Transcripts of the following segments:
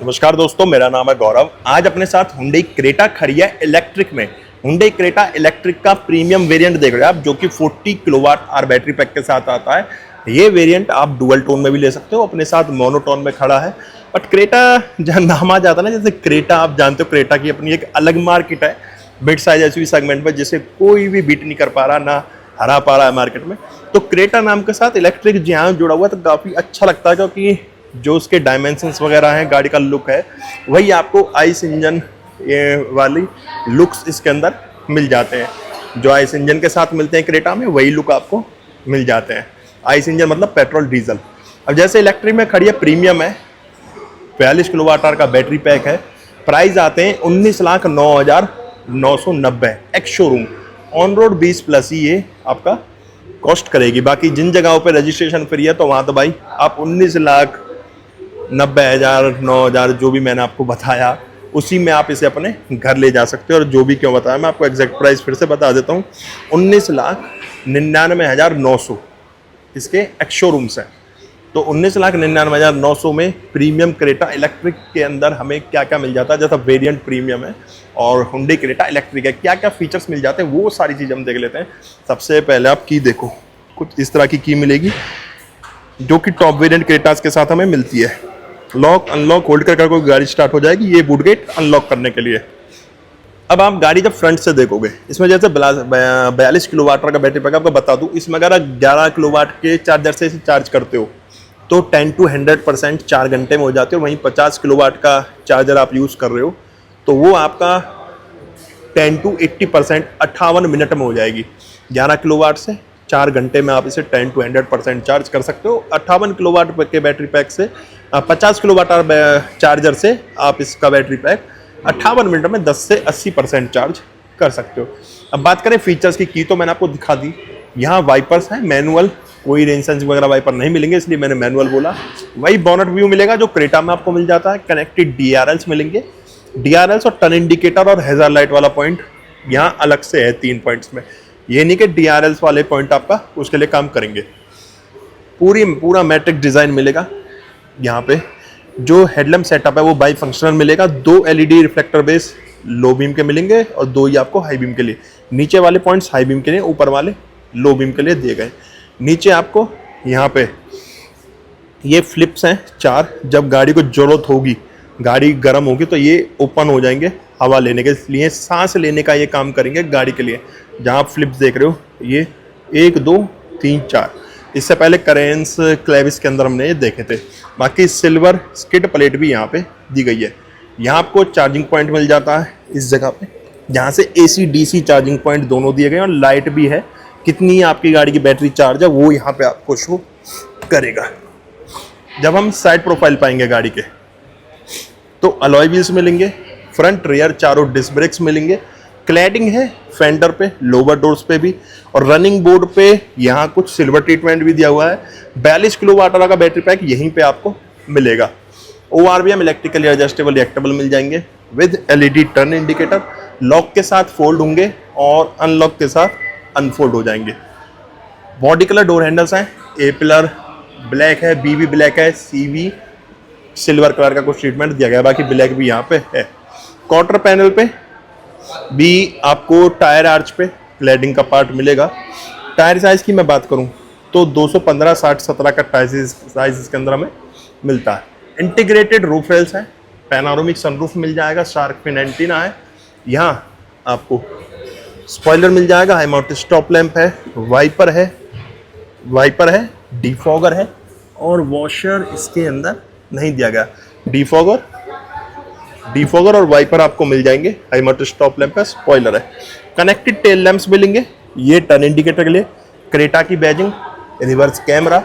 नमस्कार दोस्तों, मेरा नाम है गौरव। आज अपने साथ हुंडई क्रेटा खड़ी है इलेक्ट्रिक में। हुंडई क्रेटा इलेक्ट्रिक का प्रीमियम वेरिएंट देख रहे हैं आप, जो कि 40 किलोवाट आवर बैटरी पैक के साथ आता है। ये वेरिएंट आप डुअल टोन में भी ले सकते हो, अपने साथ मोनोटोन में खड़ा है। बट क्रेटा जहाँ नाम आ जाता है ना, जैसे क्रेटा आप जानते हो, क्रेटा की अपनी एक अलग मार्केट है मिड साइज एसयूवी सेगमेंट में, जिसे कोई भी बीट नहीं कर पा रहा, ना हरा पा रहा है मार्केट में। तो क्रेटा नाम के साथ इलेक्ट्रिक जहाँ जुड़ा हुआ है तो काफ़ी अच्छा लगता है, क्योंकि जो उसके डायमेंशंस वगैरह हैं, गाड़ी का लुक है, वही आपको आइस इंजन वाली लुक्स इसके अंदर मिल जाते हैं। जो आइस इंजन के साथ मिलते हैं क्रेटा में, वही लुक आपको मिल जाते हैं। आइस इंजन मतलब पेट्रोल डीजल। अब जैसे इलेक्ट्रिक में खड़ी है, प्रीमियम है, 42 किलोवाट आवर का बैटरी पैक है। प्राइस आते हैं 19,09,990 एक्स शोरूम। ऑन रोड 20+ ही ये आपका कॉस्ट करेगी। बाकी जिन जगहों पे रजिस्ट्रेशन फ्री है, तो वहाँ तो भाई आप 19,90,000 9,000 जो भी मैंने आपको बताया, उसी में आप इसे अपने घर ले जा सकते हो। और जो भी क्यों बताया, मैं आपको एग्जैक्ट प्राइस फिर से बता देता हूँ। 19,99,900 इसके एक्स शोरूम्स हैं। तो 19,99,900 में प्रीमियम क्रेटा इलेक्ट्रिक के अंदर हमें क्या क्या मिल जाता है। जैसा वेरिएंट प्रीमियम है और हुंडई क्रेटा इलेक्ट्रिक है, क्या क्या फीचर्स मिल जाते हैं, वो सारी चीज़ हम देख लेते हैं। सबसे पहले आप की देखो, कुछ इस तरह की मिलेगी, जो कि टॉप वेरिएंट क्रेटास के साथ हमें मिलती है। लॉक अनलॉक होल्ड कर कोई गाड़ी स्टार्ट हो जाएगी, ये बूट गेट अनलॉक करने के लिए। अब आप गाड़ी जब फ्रंट से देखोगे, इसमें जैसे 42 किलोवाट का बैटरी पैक आपको बता दूं, इसमें अगर 11 किलोवाट के चार्जर से इसे चार्ज करते हो तो 10 to 100% 4 घंटे में हो जाती है। और वहीं 50 किलोवाट का चार्जर आप यूज़ कर रहे हो तो वो आपका 10 to 80% 58 मिनट में हो जाएगी। 11 किलोवाट से 4 घंटे में आप इसे 10 to 100% चार्ज कर सकते हो। 58 किलोवाट के बैटरी पैक से 50 किलोवाट चार्जर से आप इसका बैटरी पैक 58 मिनट में 10 से 80% चार्ज कर सकते हो। अब बात करें फीचर्स की तो मैंने आपको दिखा दी। यहाँ वाइपर्स हैं मैनुअल, कोई रेन सेंसिंग वगैरह वाइपर नहीं मिलेंगे, इसलिए मैंने मैनुअल बोला। वही बोनट व्यू मिलेगा जो क्रेटा में आपको मिल जाता है। कनेक्टेड DRLs मिलेंगे, DRLs और टर्न इंडिकेटर और हैजार्ड लाइट वाला पॉइंट यहाँ अलग से है 3 पॉइंट्स में। ये नहीं कि DRLs वाले पॉइंट आपका उसके लिए काम करेंगे। पूरा मैट्रिक डिज़ाइन मिलेगा। यहाँ पे जो हेडलैम्प सेटअप है वो बाई फंक्शनल मिलेगा। 2 LED reflector base low beam के मिलेंगे और 2 ही आपको हाई बीम के लिए। नीचे वाले पॉइंट्स हाई बीम के लिए, ऊपर वाले लो बीम के लिए दिए गए। नीचे आपको यहाँ पे ये फ्लिप्स हैं 4। जब गाड़ी को ज़रूरत होगी, गाड़ी गर्म होगी, तो ये ओपन हो जाएंगे हवा लेने के लिए, सांस लेने का ये काम करेंगे गाड़ी के लिए। जहाँ आप फ्लिप्स देख रहे हो, ये 1 2 3 4, इससे पहले करेंस क्लेविस के अंदर हमने ये देखे थे। बाकी सिल्वर स्किड प्लेट भी यहाँ पे दी गई है। यहाँ आपको चार्जिंग पॉइंट मिल जाता है इस जगह पे, जहाँ से AC DC चार्जिंग पॉइंट दोनों दिए गए हैं। और लाइट भी है, कितनी आपकी गाड़ी की बैटरी चार्ज है वो यहाँ पे आपको शो करेगा। जब हम साइड प्रोफाइल पाएंगे गाड़ी के, तो अलॉय व्हील्स मिलेंगे, फ्रंट रियर चारों डिस्क ब्रेक्स मिलेंगे। क्लैडिंग है फेंडर पे, लोअर डोर्स पे भी, और रनिंग बोर्ड पे यहाँ कुछ सिल्वर ट्रीटमेंट भी दिया हुआ है। 42 किलोवाट आवर का बैटरी पैक यहीं पे आपको मिलेगा। ORVM इलेक्ट्रिकली एडजस्टेबल रिएक्टेबल मिल जाएंगे with LED turn indicator. Lock के साथ फोल्ड होंगे और अनलॉक के साथ अनफोल्ड हो जाएंगे। बॉडी कलर डोर हैंडल्स हैं, A पिलर ब्लैक है, BB ब्लैक है, CV सिल्वर कलर का कुछ ट्रीटमेंट दिया गया है। बाकी ब्लैक भी यहाँ पे है। क्वार्टर पैनल पे भी आपको टायर आर्च पे क्लैडिंग का पार्ट मिलेगा। टायर साइज की मैं बात करूं तो 215 60 17 का टायर साइज इसके अंदर हमें मिलता है। इंटीग्रेटेड रूफ रेल्स है, पैनारोमिक सनरूफ मिल जाएगा, शार्क फिन एंटीना है। यहाँ आपको स्पॉइलर मिल जाएगा, हाई माउंटेड स्टॉप लैंप है, वाइपर है, डिफॉगर है, और वॉशर इसके अंदर नहीं दिया गया। डिफॉगर और वाइपर आपको मिल जाएंगे। हाई माउंटेड स्टॉप लैंप है, स्पॉइलर है। कनेक्टेड टेल लैंप्स मिलेंगे, ये टर्न इंडिकेटर के लिए। क्रेटा की बैजिंग, रिवर्स कैमरा,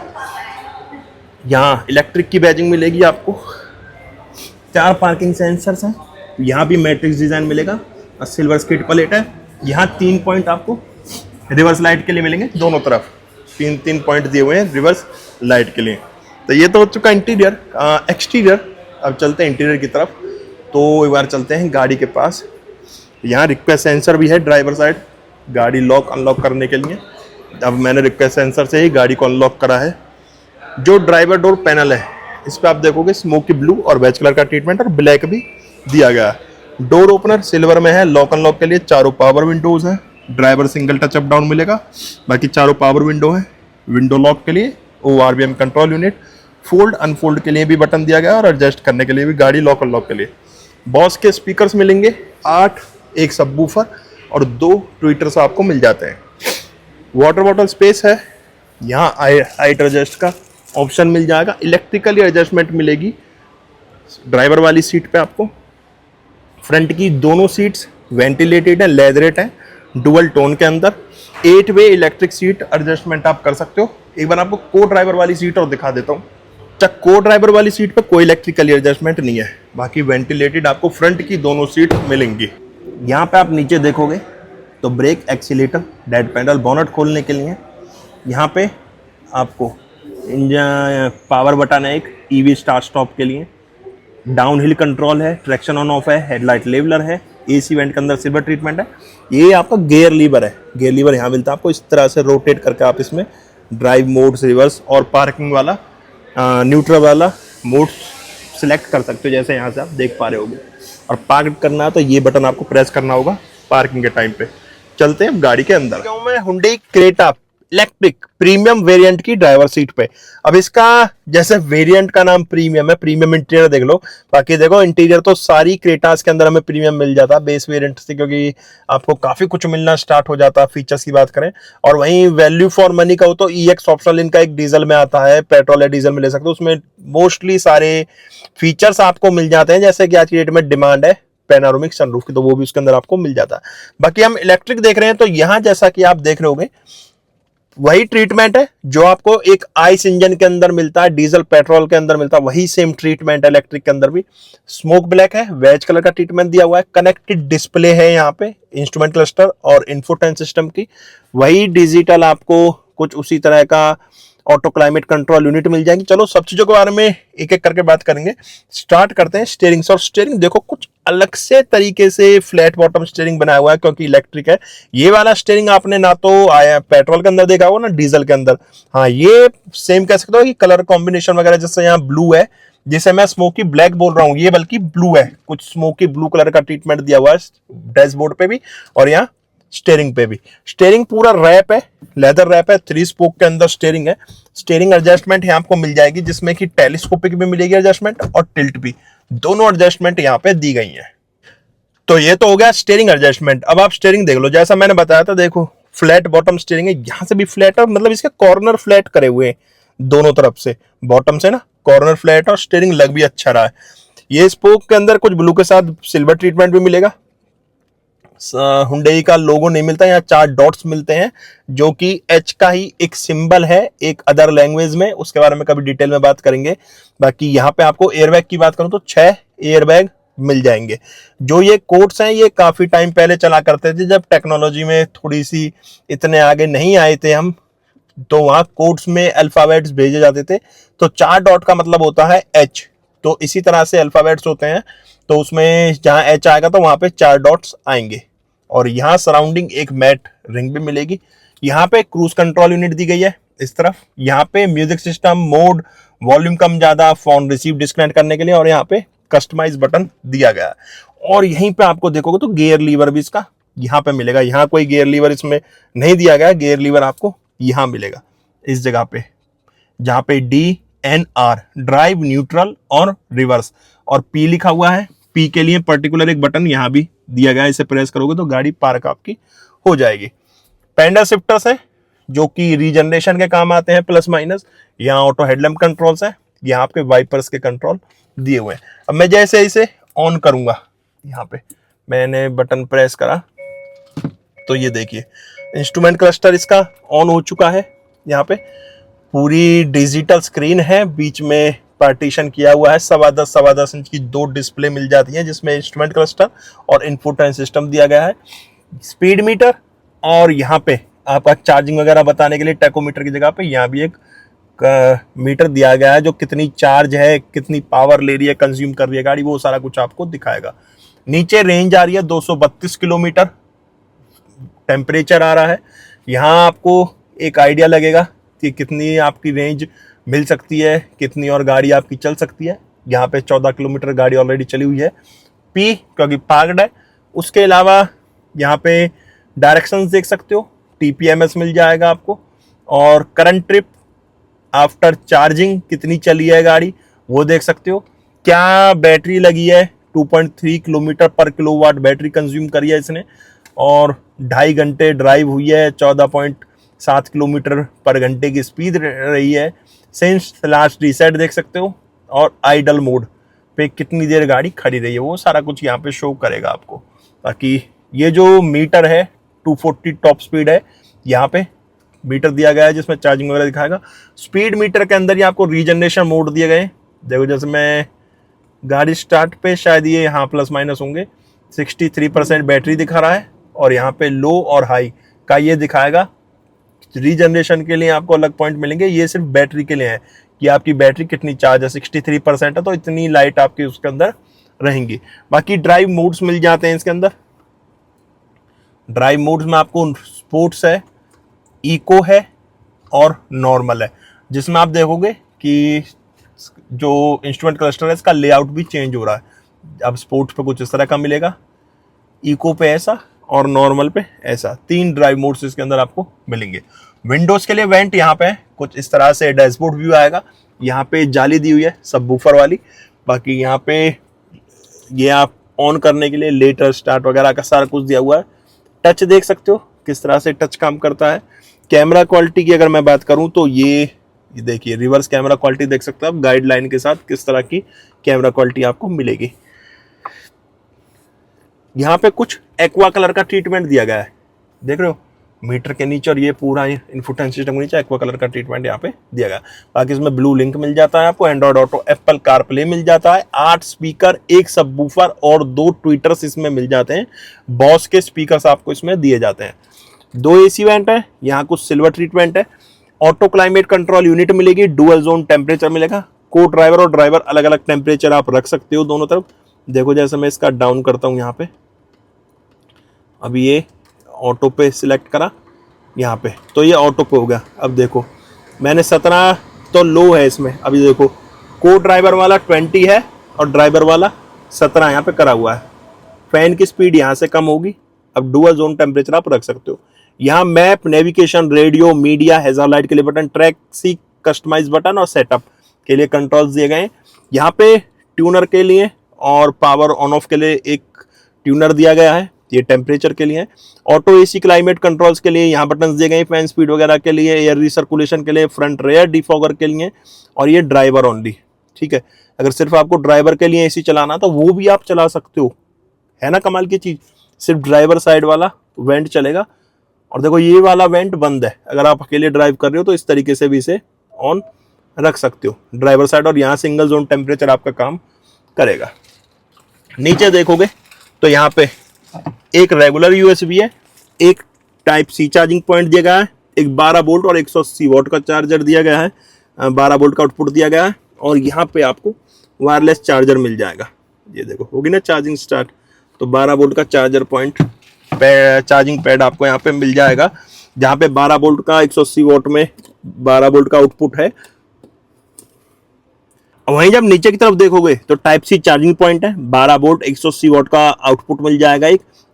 यहाँ इलेक्ट्रिक की बैजिंग मिलेगी आपको। 4 पार्किंग सेंसर्स हैं, यहाँ भी मैट्रिक्स डिजाइन मिलेगा और सिल्वर स्किड प्लेट है। यहाँ 3 पॉइंट आपको रिवर्स लाइट के लिए मिलेंगे, दोनों तरफ 3 पॉइंट दिए हुए हैं रिवर्स लाइट के लिए। तो ये तो हो चुका इंटीरियर। एक्सटीरियर अब चलते हैं इंटीरियर की तरफ। तो एक बार चलते हैं गाड़ी के पास। यहाँ रिक्वेस्ट सेंसर भी है ड्राइवर साइड, गाड़ी लॉक अनलॉक करने के लिए। अब मैंने रिक्वेस्ट सेंसर से ही गाड़ी को अनलॉक करा है। जो ड्राइवर डोर पैनल है इस पे आप देखोगे स्मोकी ब्लू और बेज कलर का ट्रीटमेंट और ब्लैक भी दिया गया है। डोर ओपनर सिल्वर में है, लॉक अनलॉक के लिए चारों पावर विंडोज है। Driver single touch up down मिलेगा, बाकी चारों पावर विंडो है। विंडो लॉक के लिए ORVM control unit, fold unfold के लिए भी बटन दिया गया और एडजस्ट करने के लिए भी गाड़ी लॉक अनलॉक के लिए। बॉस के स्पीकर्स मिलेंगे 8, एक सबवूफर और 2 ट्विटर्स आपको मिल जाते हैं। वाटर बॉटल स्पेस है, यहाँ हाइट एडजस्ट का ऑप्शन मिल जाएगा। इलेक्ट्रिकली एडजस्टमेंट मिलेगी ड्राइवर वाली सीट पे आपको। फ्रंट की दोनों सीट्स वेंटिलेटेड है, लेदरेट है, डुअल टोन के अंदर। 8 वे इलेक्ट्रिक सीट एडजस्टमेंट आप कर सकते हो। एक बार आपको को ड्राइवर वाली सीट और दिखा देता हूँ। को ड्राइवर वाली सीट पे कोई इलेक्ट्रिकली एडजस्टमेंट नहीं है, बाकी वेंटिलेटेड आपको फ्रंट की दोनों सीट मिलेंगी। यहाँ पे आप नीचे देखोगे तो brake, accelerator, dead pedal, bonnet खोलने के लिए। यहाँ पे आपको इंजन पावर बटन है, एक EV स्टार्ट स्टॉप के लिए। डाउन हिल कंट्रोल है, ट्रैक्शन ऑन ऑफ है, हेडलाइट लेवलर है, AC वेंट के अंदर सिल्वर ट्रीटमेंट है। ये आपका गियर लीवर है, गियर लीवर यहाँ मिलता है आपको। इस तरह से रोटेट करके आप इसमें ड्राइव मोड, रिवर्स और पार्किंग वाला न्यूट्रल वाला मोड सिलेक्ट कर सकते हो, जैसे यहाँ से आप देख पा रहे होगे। और पार्क करना है तो ये बटन आपको प्रेस करना होगा पार्किंग के टाइम पे। चलते हैं गाड़ी के अंदर। मैं Hyundai Creta electric premium variant की ड्राइवर सीट पे। अब इसका जैसे वेरिएंट का नाम प्रीमियम है, प्रीमियम इंटीरियर देख लो। बाकी देखो इंटीरियर तो सारी क्रेटास के अंदर हमें प्रीमियम मिल जाता है बेस वेरिएंट से, क्योंकि आपको काफी कुछ मिलना स्टार्ट हो जाता है फीचर्स की बात करें। और वहीं वैल्यू फॉर मनी का हो तो EX ऑप्शनल इनका एक डीजल में आता है, पेट्रोल या डीजल में ले सकते हो। उसमें मोस्टली सारे फीचर्स आपको मिल जाते हैं, जैसे कि आज की डेट में डिमांड है पैनारोमिक सनरूफ की, तो वो भी उसके अंदर आपको मिल जाता है। बाकी हम इलेक्ट्रिक देख रहे हैं तो यहाँ जैसा कि आप देख रहे होगे वही ट्रीटमेंट है जो आपको एक आइस इंजन के अंदर मिलता है, डीजल पेट्रोल के अंदर मिलता है, वही सेम ट्रीटमेंट है इलेक्ट्रिक के अंदर भी। स्मोक ब्लैक है, वेज कलर का ट्रीटमेंट दिया हुआ है। कनेक्टेड डिस्प्ले है यहाँ पे, इंस्ट्रूमेंट क्लस्टर और इन्फोटेन सिस्टम की। वही डिजिटल आपको कुछ उसी तरह का ऑटो क्लाइमेट कंट्रोल यूनिट मिल जाएगी। चलो सब चीजों के बारे में एक एक करके बात करेंगे। स्टार्ट करते हैं स्टीयरिंग से। और स्टीयरिंग देखो कुछ अलग से तरीके से फ्लैट बॉटम स्टीयरिंग बनाया हुआ है, क्योंकि इलेक्ट्रिक है। ये वाला स्टीयरिंग आपने ना तो आया पेट्रोल के अंदर देखा होगा ना डीजल के अंदर। हाँ, ये सेम कह सकते हो कि कलर कॉम्बिनेशन वगैरह, जैसे यहाँ ब्लू है, जिसे मैं स्मोकी ब्लैक बोल रहा हूँ, ये बल्कि ब्लू है। कुछ स्मोकी ब्लू कलर का ट्रीटमेंट दिया हुआ है डैशबोर्ड पे भी और यहाँ स्टीयरिंग पे भी। स्टीयरिंग पूरा रैप है, लेदर रैप है, 3 स्पोक के अंदर स्टीयरिंग है। स्टीयरिंग एडजस्टमेंट यहाँ आपको मिल जाएगी, जिसमें कि टेलीस्कोपिक भी मिलेगी एडजस्टमेंट और टिल्ट भी, दोनों एडजस्टमेंट यहाँ पे दी गई है। तो ये तो हो गया स्टीयरिंग एडजस्टमेंट। अब आप स्टीयरिंग देख लो, जैसा मैंने बताया था, देखो फ्लैट बॉटम स्टीयरिंग है। यहां से भी फ्लैट है, मतलब इसके कॉर्नर फ्लैट करे हुए हैं दोनों तरफ से, बॉटम से ना कॉर्नर फ्लैट, और स्टीयरिंग लग भी अच्छा रहा है। ये स्पोक के अंदर कुछ ब्लू के साथ सिल्वर ट्रीटमेंट भी मिलेगा। हुंडई का लोगो नहीं मिलता, यहाँ 4 डॉट्स मिलते हैं, जो कि H का ही एक सिंबल है एक अदर लैंग्वेज में, उसके बारे में कभी डिटेल में बात करेंगे। बाकी यहाँ पे आपको एयरबैग की बात करूं तो 6 एयरबैग मिल जाएंगे। जो ये कोड्स हैं ये काफी टाइम पहले चला करते थे, जब टेक्नोलॉजी में थोड़ी सी इतने आगे नहीं आए थे हम, तो वहां कोड्स में अल्फाबेट्स भेजे जाते थे। तो 4 डॉट का मतलब होता है H, तो इसी तरह से अल्फाबेट्स होते हैं। तो उसमें जहां H आएगा तो वहां पे 4 डॉट्स आएंगे। और यहाँ सराउंडिंग एक मैट रिंग भी मिलेगी। यहाँ पे क्रूज कंट्रोल यूनिट दी गई है इस तरफ। यहाँ पे म्यूजिक सिस्टम, मोड, वॉल्यूम कम ज्यादा, फोन रिसीव डिस्कनेक्ट करने के लिए, और यहाँ पे कस्टमाइज बटन दिया गया है। और यहीं पे आपको देखोगे तो गियर लीवर भी इसका यहाँ पे मिलेगा। यहाँ कोई गियर लीवर इसमें नहीं दिया गया, गियर लीवर आपको यहाँ मिलेगा इस जगह पे, जहाँ पे DNR ड्राइव, न्यूट्रल और रिवर्स, और P लिखा हुआ है। P के लिए पर्टिकुलर एक बटन यहाँ भी दिया गया है, इसे प्रेस करोगे तो गाड़ी पार्क आपकी हो जाएगी। पैडल शिफ्टर्स हैं जो कि रीजनरेशन के काम आते हैं, प्लस माइनस। यहाँ ऑटो हेडलैम्प कंट्रोल्स हैं, यहाँ आपके वाइपर्स के कंट्रोल दिए हुए हैं। अब मैं जैसे इसे ऑन करूंगा, यहाँ पे मैंने बटन प्रेस करा तो ये देखिए इंस्ट्रूमेंट क्लस्टर इसका ऑन हो चुका है। यहाँ पे पूरी डिजिटल स्क्रीन है, बीच में पार्टीशन किया हुआ है। 10.25 इंच की 2 डिस्प्ले मिल जाती है, जिसमें इंस्ट्रूमेंट क्लस्टर और इन्फोटेन सिस्टम दिया गया है। स्पीड मीटर, और यहाँ पे आपका चार्जिंग वगैरह बताने के लिए टैकोमीटर की जगह पे यहाँ भी एक मीटर दिया गया है, जो कितनी चार्ज है, कितनी पावर ले रही है, कंज्यूम कर रही है गाड़ी, वो सारा कुछ आपको दिखाएगा। नीचे रेंज आ रही है 232 किलोमीटर, टेम्परेचर आ रहा है। यहाँ आपको एक आइडिया लगेगा कि कितनी आपकी रेंज मिल सकती है, कितनी और गाड़ी आपकी चल सकती है। यहाँ पे 14 किलोमीटर गाड़ी ऑलरेडी चली हुई है, पी क्योंकि पार्क्ड है। उसके अलावा यहाँ पे डायरेक्शंस देख सकते हो, TPMS मिल जाएगा आपको, और करंट ट्रिप आफ्टर चार्जिंग कितनी चली है गाड़ी वो देख सकते हो। क्या बैटरी लगी है, 2.3 किलोमीटर पर किलोवाट बैटरी कंज्यूम करी है इसने, और 2.5 घंटे ड्राइव हुई है, 14.7 किलोमीटर पर घंटे की स्पीड रही है। सिंस लास्ट रीसेट देख सकते हो, और आइडल मोड पे कितनी देर गाड़ी खड़ी रही है वो सारा कुछ यहाँ पे शो करेगा आपको। बाकी ये जो मीटर है 240 टॉप स्पीड है, यहाँ पे मीटर दिया गया है जिसमें चार्जिंग वगैरह दिखाएगा। स्पीड मीटर के अंदर ही आपको रीजनरेशन मोड दिए गए। देखो जैसे मैं गाड़ी स्टार्ट पे शायद ये यहाँ प्लस माइनस होंगे, 63% बैटरी दिखा रहा है, और यहाँ पे लो और हाई का ये दिखाएगा। रीजनरेशन के लिए आपको अलग पॉइंट मिलेंगे, ये सिर्फ बैटरी के लिए है कि आपकी बैटरी कितनी चार्ज है। 63% है तो इतनी लाइट आपकी उसके अंदर रहेंगी। बाकी ड्राइव मोड्स मिल जाते हैं इसके अंदर। ड्राइव मोड्स में आपको स्पोर्ट्स है, इको है और नॉर्मल है, जिसमें आप देखोगे कि जो इंस्ट्रूमेंट क्लस्टर है इसका लेआउट भी चेंज हो रहा है। अब स्पोर्ट्स पे कुछ इस तरह का मिलेगा, इको पे ऐसा, और नॉर्मल पे ऐसा। 3 ड्राइव मोड्स इसके अंदर आपको मिलेंगे। विंडोज के लिए वेंट यहाँ पे कुछ इस तरह से डैशबोर्ड व्यू आएगा। यहाँ पे जाली दी हुई है सबवूफर वाली। बाकी यहाँ पे ये आप ऑन करने के लिए लेटर स्टार्ट वगैरह का सारा कुछ दिया हुआ है। टच देख सकते हो किस तरह से टच काम करता है। कैमरा क्वालिटी की अगर मैं बात करूं तो ये देखिए रिवर्स कैमरा क्वालिटी देख सकते हो आप, गाइडलाइन के साथ किस तरह की कैमरा क्वालिटी आपको मिलेगी। यहाँ पे कुछ एक्वा कलर का ट्रीटमेंट दिया गया है, देख रहे हो मीटर के नीचे, और ये पूरा इन्फोटेनमेंट सिस्टम के नीचे एक्वा कलर का ट्रीटमेंट यहाँ पे दिया गया है। बाकी इसमें ब्लू लिंक मिल जाता है आपको, एंड्रॉइड ऑटो, एप्पल कारप्ले मिल जाता है, 8 स्पीकर, 1 सबवूफर और 2 ट्विटर्स इसमें मिल जाते हैं। बॉस के स्पीकर्स आपको इसमें दिए जाते हैं। 2 AC वेंट है, यहाँ कुछ सिल्वर ट्रीटमेंट है। ऑटो क्लाइमेट कंट्रोल यूनिट मिलेगी, डुअल जोन टेम्परेचर मिलेगा। को ड्राइवर और ड्राइवर अलग अलग टेम्परेचर आप रख सकते हो दोनों तरफ। देखो जैसे मैं इसका डाउन करता हूँ यहाँ पे, अभी ये ऑटो पे सिलेक्ट करा यहाँ पे तो ये ऑटो पे हो गया। अब देखो मैंने 17 तो लो है इसमें, अभी देखो को ड्राइवर वाला 20 है और ड्राइवर वाला 17 यहाँ पे करा हुआ है। फैन की स्पीड यहाँ से कम होगी। अब डुअल जोन टेम्परेचर आप रख सकते हो। यहाँ map, navigation, radio, media, hazard light के लिए बटन, ट्रैक सी कस्टमाइज बटन और सेटअप के लिए कंट्रोल्स दिए गए हैं। यहाँ पे ट्यूनर के लिए और पावर ऑन ऑफ के लिए एक ट्यूनर दिया गया है, ये टेम्परेचर के लिए है। ऑटो AC क्लाइमेट कंट्रोल्स के लिए यहाँ बटन दिए गए हैं, फैन स्पीड वगैरह के लिए, एयर रिसर्कुलेशन के लिए, फ्रंट रेयर डिफॉगर के लिए, और ये ड्राइवर ओनली। ठीक है, अगर सिर्फ आपको ड्राइवर के लिए AC चलाना तो वो भी आप चला सकते हो, है ना कमाल की चीज। सिर्फ ड्राइवर साइड वाला वेंट चलेगा। और देखो ये वाला वेंट बंद है, अगर आप अकेले ड्राइव कर रहे हो तो इस तरीके से भी इसे ऑन रख सकते हो ड्राइवर साइड, और यहाँ सिंगल जोन टेम्परेचर आपका काम करेगा। नीचे देखोगे तो यहाँ पे एक रेगुलर USB है, एक टाइप C चार्जिंग पॉइंट दिया गया है, एक 12 वोल्ट और 180 वॉट का चार्जर दिया गया है, 12 वोल्ट का आउटपुट दिया गया है, और यहाँ पे आपको वायरलेस चार्जर मिल जाएगा। ये देखो होगी ना चार्जिंग स्टार्ट, तो 12 वोल्ट का चार्जर पॉइंट चार्जिंग पैड आपको यहाँ पे मिल जाएगा, जहाँ पे 12 वोल्ट का 180 वोल्ट में 12 वोल्ट का आउटपुट है। वहीं जब नीचे की तरफ देखोगे तो टाइप C चार्जिंग पॉइंट है, 12 वोल्ट 180 वॉट का आउटपुट मिल जाएगा,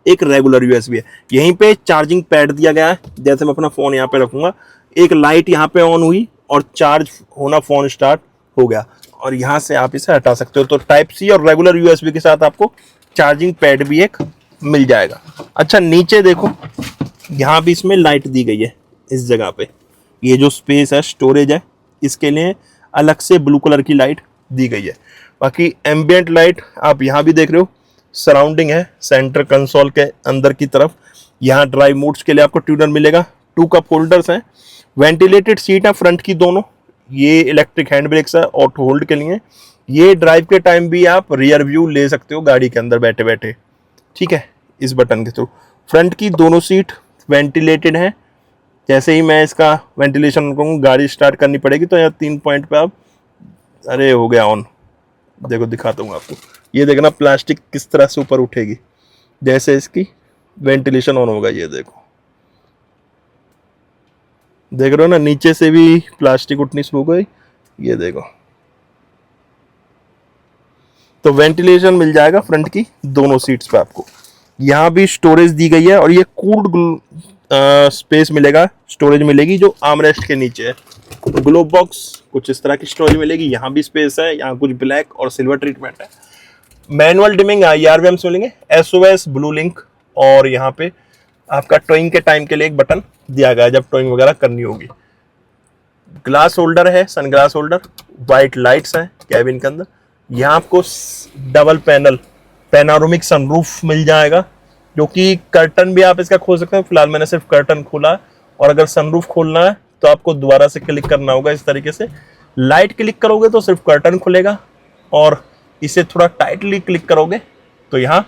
एक रेगुलर USB है। यहीं पे चार्जिंग पैड दिया गया है, जैसे मैं अपना फोन यहाँ पे रखूंगा, एक लाइट यहाँ पे ऑन हुई और चार्ज होना फोन स्टार्ट हो गया, और यहाँ से आप इसे हटा सकते हो। तो टाइप C और रेगुलर USB के साथ आपको चार्जिंग पैड भी एक मिल जाएगा। अच्छा नीचे देखो, यहाँ भी इसमें लाइट दी गई है इस जगह पे, ये जो स्पेस है स्टोरेज है, इसके लिए अलग से ब्लू कलर की लाइट दी गई है। बाकी एम्बियंट लाइट आप यहाँ भी देख रहे हो, सराउंडिंग है सेंटर कंसोल के अंदर की तरफ। यहाँ ड्राइव मोड्स के लिए आपको ट्यूनर मिलेगा, 2 कप होल्डर्स हैं, वेंटिलेटेड सीट है फ्रंट की दोनों, ये इलेक्ट्रिक हैंड ब्रेक्स है ऑटो होल्ड के लिए। ये ड्राइव के टाइम भी आप रियर व्यू ले सकते हो गाड़ी के अंदर बैठे बैठे, ठीक है, इस बटन के थ्रू। फ्रंट की दोनों सीट वेंटिलेटेड हैं। जैसे ही मैं इसका वेंटिलेशन करूँगा, गाड़ी स्टार्ट करनी पड़ेगी, तो यहाँ 3 पॉइंट पे आप, अरे हो गया ऑन, देखो दिखाता हूँ आपको, ये देखना प्लास्टिक किस तरह से ऊपर उठेगी जैसे इसकी वेंटिलेशन ऑन होगा। ये देखो, देख रहे हो ना, नीचे से भी प्लास्टिक उठनी शुरू हो गई, ये देखो, तो वेंटिलेशन मिल जाएगा फ्रंट की दोनों सीट्स पे आपको। यहाँ भी स्टोरेज दी गई है और ये कूल्ड स्पेस मिलेगा, स्टोरेज मिलेगी जो आर्मरेस्ट के नीचे है। तो ग्लोब बॉक्स कुछ इस तरह की स्टोरेज मिलेगी, यहाँ भी स्पेस है, यहाँ कुछ ब्लैक और सिल्वर ट्रीटमेंट है। मैनुअल डिमिंग IRVMs मिलेंगे, SOS, ब्लू लिंक, और यहाँ पे आपका टोइंग के टाइम के लिए एक बटन दिया गया है जब टोइंग वगैरह करनी होगी। ग्लास होल्डर है, सनग्लास होल्डर, वाइट लाइट्स हैं कैबिन के अंदर। यहाँ आपको डबल पैनल पैनारोमिक सनरूफ मिल जाएगा, जो कि कर्टन भी आप इसका खोल सकते हैं। फिलहाल मैंने सिर्फ कर्टन खोला है, और अगर सनरूफ खोलना है तो आपको दोबारा से क्लिक करना होगा इस तरीके से। लाइट क्लिक करोगे तो सिर्फ कर्टन खुलेगा, और इसे थोड़ा टाइटली क्लिक करोगे तो यहाँ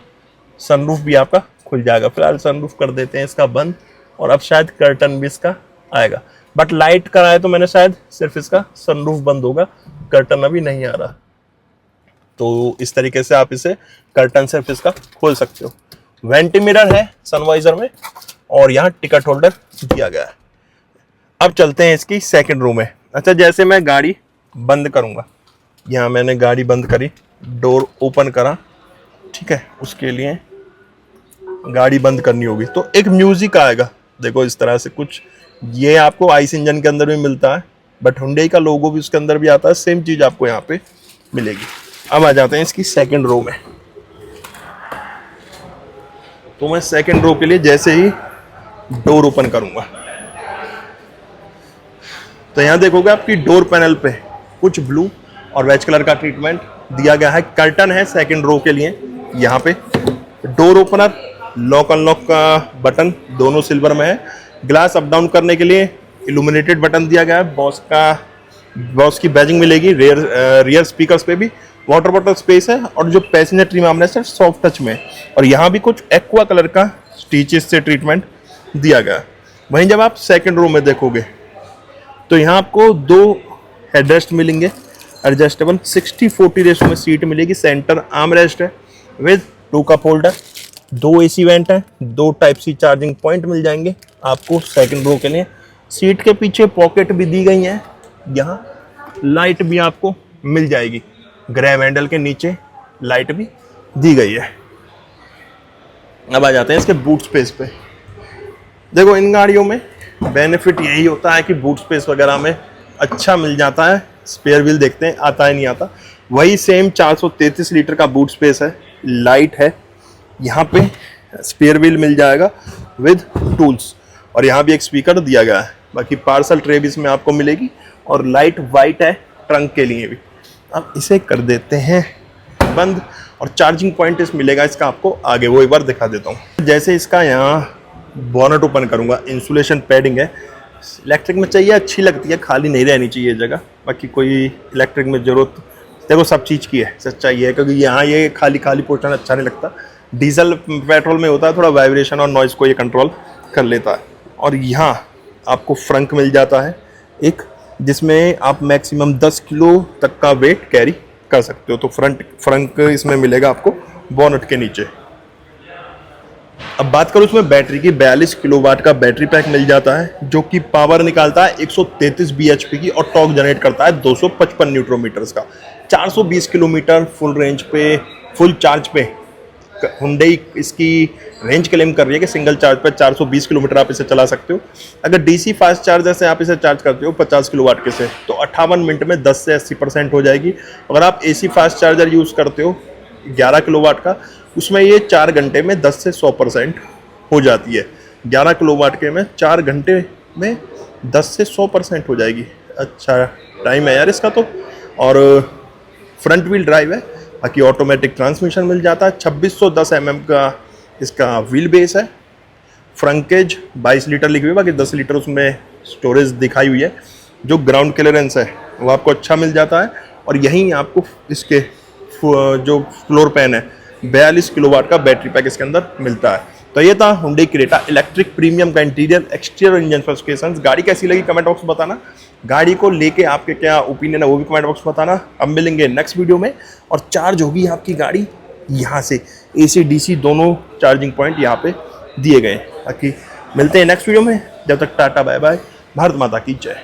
सनरूफ भी आपका खुल जाएगा। फिलहाल सनरूफ कर देते हैं इसका बंद, और अब शायद कर्टन भी इसका आएगा, बट लाइट कराए तो मैंने शायद सिर्फ इसका सनरूफ बंद होगा, कर्टन अभी नहीं आ रहा। तो इस तरीके से आप इसे कर्टन सिर्फ इसका खोल सकते हो। वेंटी मिरर है सनवाइजर में, और यहाँ टिकट होल्डर दिया गया है। अब चलते हैं इसकी सेकंड रो में। अच्छा, जैसे मैं गाड़ी बंद करूंगा, यहाँ मैंने गाड़ी बंद करी, डोर ओपन करा, ठीक है, उसके लिए गाड़ी बंद करनी होगी तो एक म्यूजिक आएगा, देखो इस तरह से कुछ। ये आपको आइस इंजन के अंदर भी मिलता है, बट हुंडई का लोगो भी उसके अंदर भी आता है, सेम चीज आपको यहाँ पे मिलेगी। अब आ जाते हैं इसकी सेकंड रो में। तो मैं सेकंड रो के लिए जैसे ही डोर ओपन करूंगा, तो यहाँ देखोगे आपकी डोर पैनल पे कुछ ब्लू और वेज कलर का ट्रीटमेंट दिया गया है। कर्टन है सेकंड रो के लिए। यहाँ पे डोर ओपनर, लॉक अनलॉक का बटन दोनों सिल्वर में है। ग्लास अप डाउन करने के लिए इल्यूमिनेटेड बटन दिया गया है। बॉस की बैजिंग मिलेगी। रियर स्पीकर्स पे भी वाटर बॉटल स्पेस है, और जो पैसेंजर ट्रिम आर्मरेस्ट है सॉफ्ट टच में, और यहाँ भी कुछ एक्वा कलर का स्टिचेस से ट्रीटमेंट दिया गया है। वहीं जब आप सेकंड रो में देखोगे तो यहाँ आपको दो हेडरेस्ट मिलेंगे एडजस्टेबल, 60-40 रेशो में सीट मिलेगी। सेंटर आर्मरेस्ट है with 2 cup holder, 2 AC went है, 2 टाइप सी चार्जिंग पॉइंट मिल जाएंगे आपको सेकंड रो के लिए। सीट के पीछे पॉकेट भी दी गई है, यहाँ लाइट भी आपको मिल जाएगी, ग्रैब हैंडल के नीचे लाइट भी दी गई है। अब आ जाते हैं इसके बूट स्पेस पे। देखो इन गाड़ियों में बेनिफिट यही होता है कि बूट स्पेस वगैरह में अच्छा मिल जाता है। स्पेयर व्हील देखते हैं आता है नहीं आता, वही सेम 433 लीटर का बूट स्पेस है, लाइट है। यहाँ पे स्पेयर व्हील मिल जाएगा विद टूल्स, और यहाँ भी एक स्पीकर दिया गया है। बाकी पार्सल ट्रे भी इसमें आपको मिलेगी, और लाइट वाइट है ट्रंक के लिए भी। अब इसे कर देते हैं बंद, और चार्जिंग पॉइंट इस मिलेगा इसका आपको आगे, वो एक बार दिखा देता हूँ। जैसे इसका यहाँ बॉनेट ओपन करूँगा, इंसुलेशन पैडिंग है, इलेक्ट्रिक में चाहिए, अच्छी लगती है, खाली नहीं रहनी चाहिए जगह। बाकी कोई इलेक्ट्रिक में जरूरत देखो सब चीज़ की है, सच्चाई है, क्योंकि यहाँ ये खाली खाली पोर्शन अच्छा नहीं लगता। डीजल पेट्रोल में होता है थोड़ा वाइब्रेशन और नॉइज़ को ये कंट्रोल कर लेता है। और यहाँ आपको फ्रंक मिल जाता है एक, जिसमें आप मैक्सिमम 10 किलो तक का वेट कैरी कर सकते हो। तो फ्रंक इसमें मिलेगा आपको बॉनेट के नीचे। अब बात करूं इसमें बैटरी की, 42 किलोवाट का बैटरी पैक मिल जाता है, जो कि पावर निकालता है 133 bhp की, और टॉर्क जनरेट करता है 255 न्यूटन मीटर्स का। 420 किलोमीटर फुल रेंज पे, फुल चार्ज पे हुंडई इसकी रेंज क्लेम कर रही है कि सिंगल चार्ज पे 420 किलोमीटर आप इसे चला सकते हो। अगर DC फास्ट चार्जर से आप इसे चार्ज करते हो 50 किलोवाट के से, तो 58 मिनट में 10 से 80% हो जाएगी। अगर आप AC फास्ट चार्जर यूज़ करते हो 11 किलोवाट का, उसमें ये 4 घंटे में 10 से 100% हो जाती है। 11 किलोवाट के में 4 घंटे में 10 से 100% हो जाएगी। अच्छा टाइम है यार इसका तो। और फ्रंट व्हील ड्राइव है, बाकी ऑटोमेटिक ट्रांसमिशन मिल जाता है। 2610 mm का इसका व्हील बेस है। फ्रंकेज 22 लीटर लिखी हुई है, बाकी 10 लीटर उसमें स्टोरेज दिखाई हुई है। जो ग्राउंड क्लियरेंस है वो आपको अच्छा मिल जाता है। और यहीं आपको इसके जो फ्लोर पैन है 42 किलोवाट का बैटरी पैक इसके अंदर मिलता है। तो ये था हुंडई क्रेटा इलेक्ट्रिक प्रीमियम का इंटीरियर एक्सटीरियर इंजन स्पेसिफिकेशंस। गाड़ी कैसी लगी कमेंट बॉक्स में बताना। गाड़ी को लेके आपके क्या ओपिनियन है वो भी कमेंट बॉक्स में बताना। अब मिलेंगे नेक्स्ट वीडियो में, और चार्ज होगी आपकी गाड़ी यहाँ से, AC DC दोनों चार्जिंग पॉइंट यहाँ पे दिए गए। बाकी मिलते हैं नेक्स्ट वीडियो में, जब तक टाटा बाय बाय, भारत माता की जय।